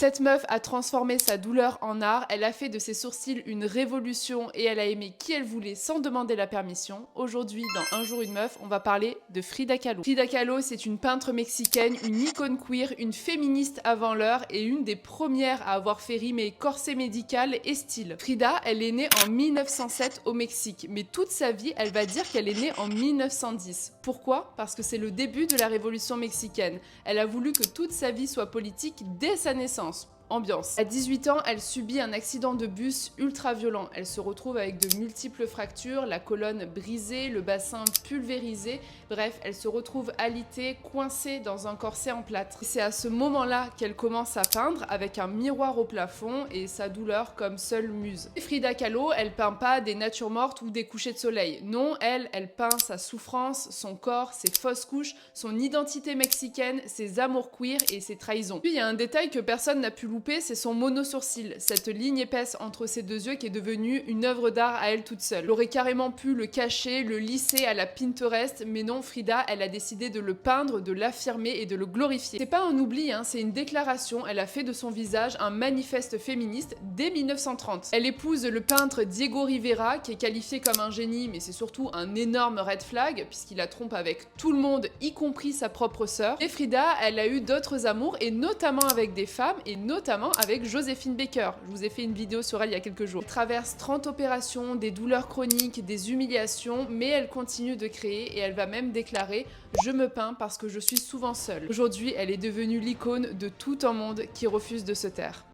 Cette meuf a transformé sa douleur en art, elle a fait de ses sourcils une révolution et elle a aimé qui elle voulait sans demander la permission. Aujourd'hui, dans Un jour une meuf, on va parler de Frida Kahlo. Frida Kahlo, c'est une peintre mexicaine, une icône queer, une féministe avant l'heure et une des premières à avoir fait rimer corset médical et style. Frida, elle est née en 1907 au Mexique, mais toute sa vie, elle va dire qu'elle est née en 1910. Pourquoi? Parce que c'est le début de la révolution mexicaine. Elle a voulu que toute sa vie soit politique dès sa naissance. Ambiance. À 18 ans, elle subit un accident de bus ultra violent. Elle se retrouve avec de multiples fractures, la colonne brisée, le bassin pulvérisé. Bref, elle se retrouve alitée, coincée dans un corset en plâtre. C'est à ce moment-là qu'elle commence à peindre avec un miroir au plafond et sa douleur comme seule muse. Et Frida Kahlo, elle peint pas des natures mortes ou des couchers de soleil. Non, elle peint sa souffrance, son corps, ses fausses couches, son identité mexicaine, ses amours queer et ses trahisons. Puis il y a un détail que personne n'a pu louper, c'est son mono-sourcil, cette ligne épaisse entre ses deux yeux qui est devenue une œuvre d'art à elle toute seule. Elle aurait carrément pu le cacher, le lisser à la Pinterest, mais non, Frida, elle a décidé de le peindre, de l'affirmer et de le glorifier. C'est pas un oubli, hein, c'est une déclaration, elle a fait de son visage un manifeste féministe dès 1930. Elle épouse le peintre Diego Rivera, qui est qualifié comme un génie, mais c'est surtout un énorme red flag, puisqu'il la trompe avec tout le monde, y compris sa propre sœur. Et Frida, elle a eu d'autres amours, et notamment avec des femmes, et notamment avec Joséphine Baker. Je vous ai fait une vidéo sur elle il y a quelques jours. Elle traverse 30 opérations, des douleurs chroniques, des humiliations, mais elle continue de créer et elle va même déclarer « Je me peins parce que je suis souvent seule ». Aujourd'hui, elle est devenue l'icône de tout un monde qui refuse de se taire.